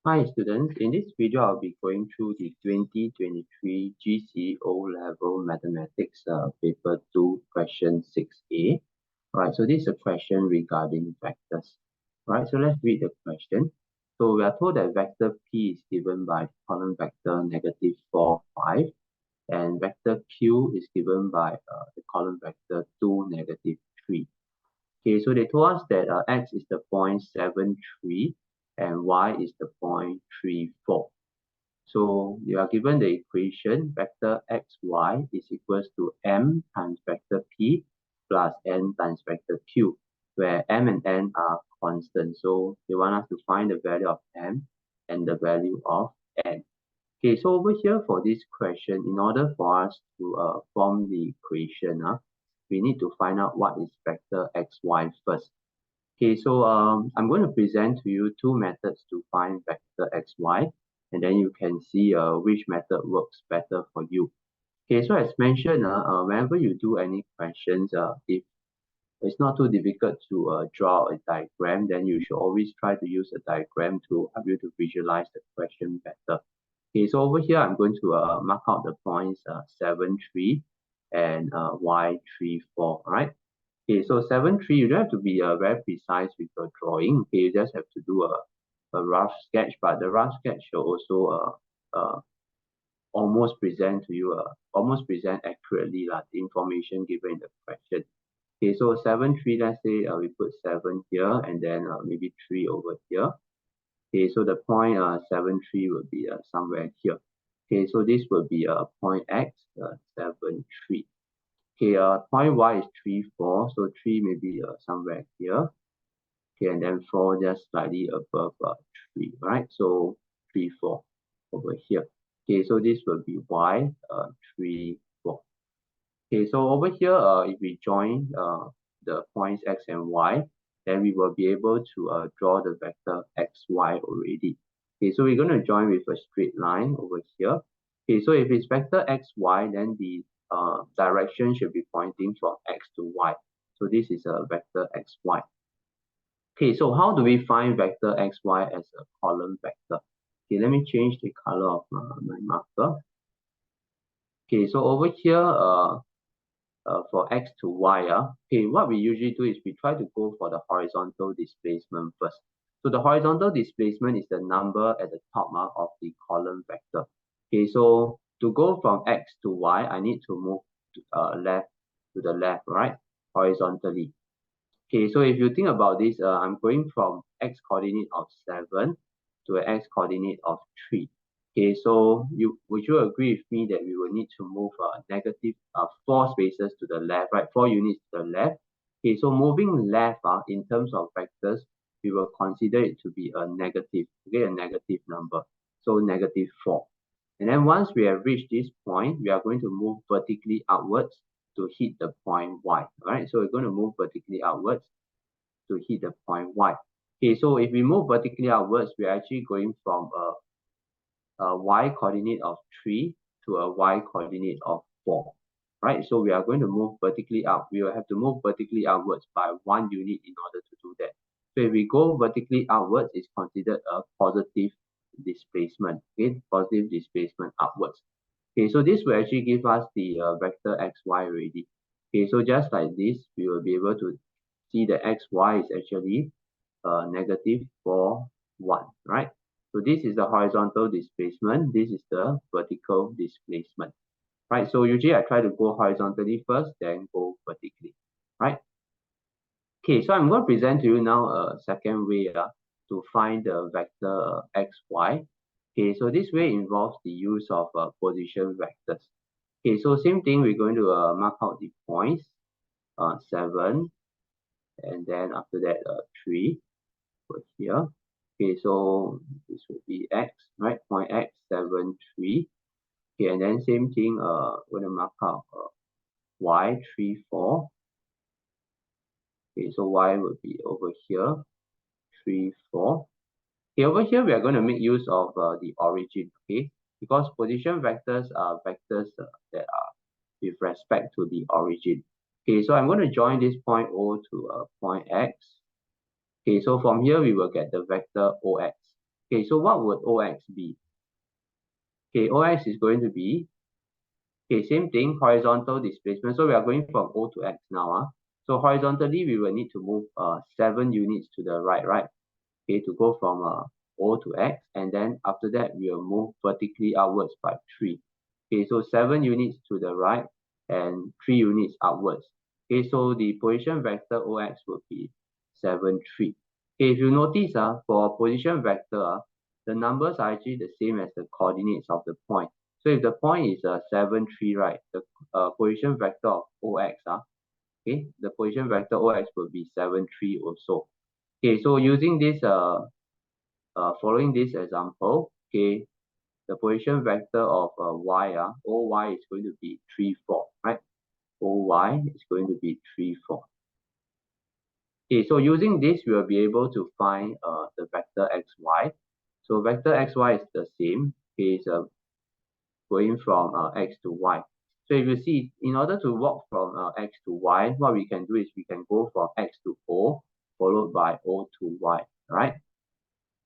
Hi students, in this video I'll be going through the 2023 GCO level mathematics paper 2 question 6a. Alright, so this is a question regarding vectors. Alright, so let's read the question. So we are told that vector P is given by column vector -4, 5 and vector Q is given by the column vector 2, -3. Okay, so they told us that x is the point 7, 3 and y is the point 3, 4. So you are given the equation vector xy is equals to m times vector p plus n times vector q, where m and n are constant. So they want us to find the value of m and the value of n. Okay, so over here for this question, in order for us to form the equation, we need to find out what is vector xy first. Okay, so I'm going to present to you two methods to find vector xy, and then you can see which method works better for you. Okay, so as mentioned, whenever you do any questions, if it's not too difficult to draw a diagram, then you should always try to use a diagram to help you to visualize the question better. Okay, so over here, I'm going to mark out the points 7, 3 and y 3, 4, right? Okay, so 7, 3, you don't have to be very precise with your drawing. Okay, you just have to do a rough sketch, but the rough sketch should also almost present accurately the information given in the question. Okay, so 7, 3, let's say we put 7 here and then maybe 3 over here. Okay, so the point 7, 3 will be somewhere here. Okay, so this will be point x 7, 3. Okay, point y is 3, 4, so 3 may be somewhere here. Okay, and then 4 just slightly above 3, right? So 3, 4 over here. Okay, so this will be y 3, 4. Okay, so over here, if we join the points x and y, then we will be able to draw the vector xy already. Okay, so we're going to join with a straight line over here. Okay, so if it's vector xy, then the direction should be pointing from x to y. So this is a vector xy. Okay, so how do we find vector xy as a column vector? Okay, let me change the color of my marker. Okay, so over here, for x to y, okay, what we usually do is we try to go for the horizontal displacement first. So the horizontal displacement is the number at the top of the column vector. Okay, so to go from x to y, I need to move to the left, right, horizontally. Okay, so if you think about this, I'm going from x coordinate of 7 to an x coordinate of 3. Okay, so would you agree with me that we will need to move negative 4 spaces to the left, right? 4 units to the left. Okay, so moving left in terms of vectors, we will consider it to be a negative, okay, a negative number. So negative 4. And then once we have reached this point, we are going to move vertically upwards to hit the point y. Alright, so we're going to move vertically outwards to hit the point y. Okay, so if we move vertically outwards, we're actually going from a y coordinate of 3 to a y coordinate of 4. Right, so we are going to move vertically up. We will have to move vertically outwards by 1 unit in order to do that. So if we go vertically outwards, it's considered a positive displacement. Okay, positive displacement upwards. Okay, so this will actually give us the vector xy already. Okay, so just like this, we will be able to see that xy is actually negative 4, 1, right? So this is the horizontal displacement. This is the vertical displacement, right? So usually I try to go horizontally first, then go vertically, right? Okay, so I'm going to present to you now a second way to find the vector xy. Okay, so this way involves the use of position vectors. Okay, so same thing, we're going to mark out the points, 7, and then after that 3 over here. Okay, so this would be x, right? Point x, 7, 3. Okay, and then same thing, we're going to mark out y, 3, 4. Okay, so y would be over here, 3, 4. Okay, over here we are going to make use of the origin, okay? Because position vectors are vectors that are with respect to the origin. Okay, so I'm going to join this point O to point X. Okay, so from here we will get the vector OX. Okay, so what would OX be? Okay, OX is going to be, okay, same thing, horizontal displacement. So we are going from O to X now. So horizontally, we will need to move 7 units to the right, right? Okay, to go from O to X, and then after that, we will move vertically upwards by 3. Okay, so 7 units to the right and 3 units upwards. Okay, so the position vector OX will be 7, 3. Okay, if you notice, for position vector, the numbers are actually the same as the coordinates of the point. So if the point is 7, 3, right, the position vector of OX, okay, the position vector OX will be 7, 3 also. Okay, so using this, following this example, okay, the position vector of y, OY is going to be 3, 4, right? OY is going to be 3, 4. Okay, so using this, we will be able to find the vector xy. So vector xy is the same. Okay, it's going from x to y. So if you see, in order to walk from x to y, what we can do is we can go from x to O, followed by O to y, right?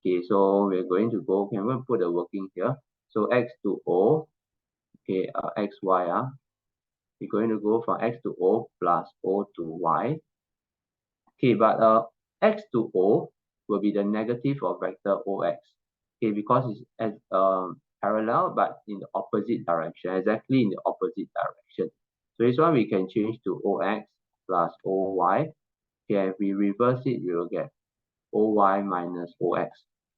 Okay, so we're going to go, okay, I'm going to put the working here. So x to O, okay, xy, we're going to go from x to O plus O to y. Okay, but x to O will be the negative of vector OX. Okay, because it's as parallel but in the opposite direction, exactly in the opposite direction. So this one we can change to OX plus OY. Okay, if we reverse it, we will get OY minus OX.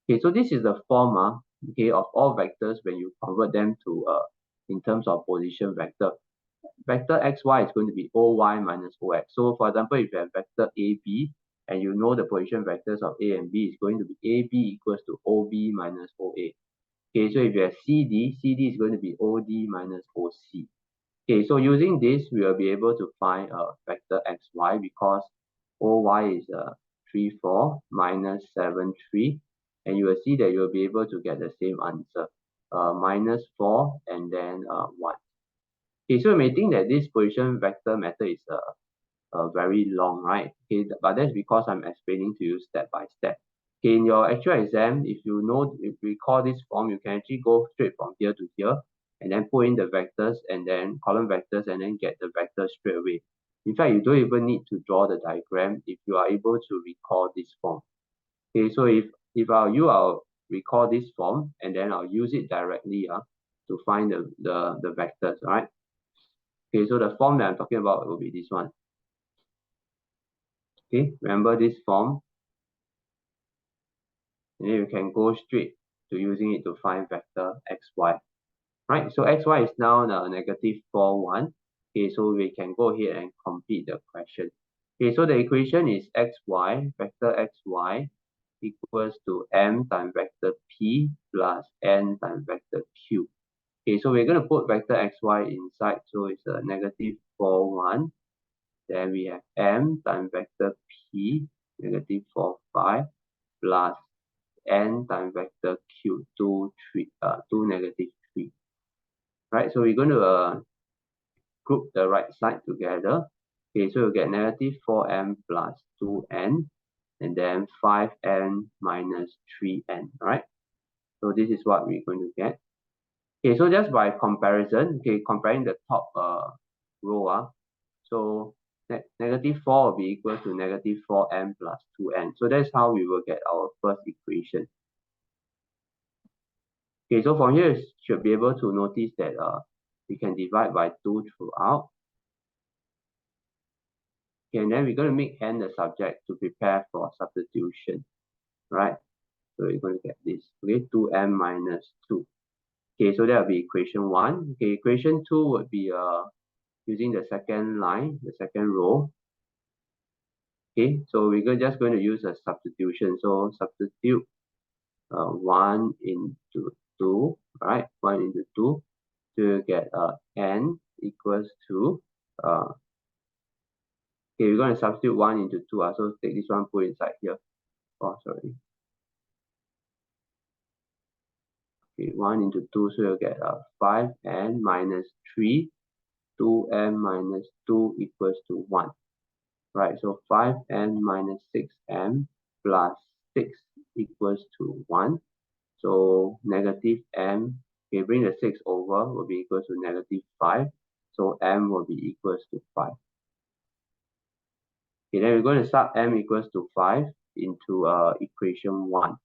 Okay, so this is the form okay, of all vectors when you convert them to in terms of position vector. Vector xy is going to be OY minus OX. So for example, if you have vector AB and you know the position vectors of A and B is going to be AB equals to OB minus OA. Okay, so if you have CD is going to be OD minus OC. Okay, so using this, we will be able to find vector xy because OY is 3, 4 minus 7, 3. And you will see that you will be able to get the same answer, minus 4 and then 1. Okay, so you may think that this position vector method is very long, right? Okay, but that's because I'm explaining to you step by step. Okay, in your actual exam, if you recall this form, you can actually go straight from here to here and then put in the vectors and then column vectors and then get the vectors straight away. In fact, you don't even need to draw the diagram if you are able to recall this form. Okay, so if I'll recall this form and then I'll use it directly to find the vectors, all right? Okay, so the form that I'm talking about will be this one. Okay, remember this form, and then you can go straight to using it to find vector xy. Right, so xy is now negative 4, 1. Okay, so we can go ahead and complete the question. Okay, so the equation is xy, vector xy equals to m times vector p plus n times vector q. Okay, so we're going to put vector xy inside, so it's a negative 4, 1. Then we have m times vector p, negative 4, 5, plus n times vector q, 2, 3, 2, negative 3. Right, so we're going to group the right side together. Okay, so you get negative 4m plus 2n, and then 5n minus 3n, right? So this is what we're going to get. Okay, so just by comparison, okay, comparing the top row, so negative 4 will be equal to negative 4m plus 2n. So that's how we will get our first equation. Okay, so from here, you should be able to notice that we can divide by 2 throughout. Okay, and then we're going to make n the subject to prepare for substitution, right? So we're going to get this, okay, 2m minus 2. Okay, so that will be equation 1. Okay, equation 2 would be using the second line, the second row. Okay, so we're just going to use a substitution. So substitute 1 into 2, right? 1 into 2 to get n equals to okay, we're going to substitute 1 into 2. So take this one, put inside here. Oh, sorry. Okay, 1 into 2, so you'll get 5n minus 3. 2m minus 2 equals to 1. Right, so 5n minus 6m plus 6 equals to 1. So negative m, okay, bring the 6 over, will be equal to negative 5. So m will be equals to 5. Okay, then we're going to sub m equals to 5 into equation 1.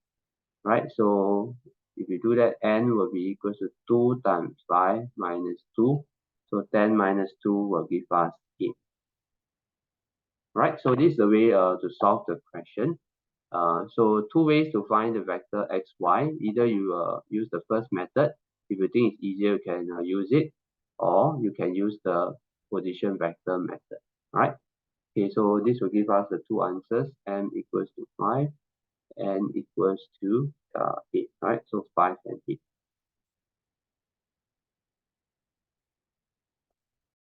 Right, so if you do that, n will be equals to 2 times 5 minus 2. So 10 minus 2 will give us 8. Right, so this is the way to solve the question. So two ways to find the vector x, y. Either you use the first method. If you think it's easier, you can use it. Or you can use the position vector method. Right? Okay, so this will give us the two answers. M equals to 5. N equals to 8. Right? So 5 and 8.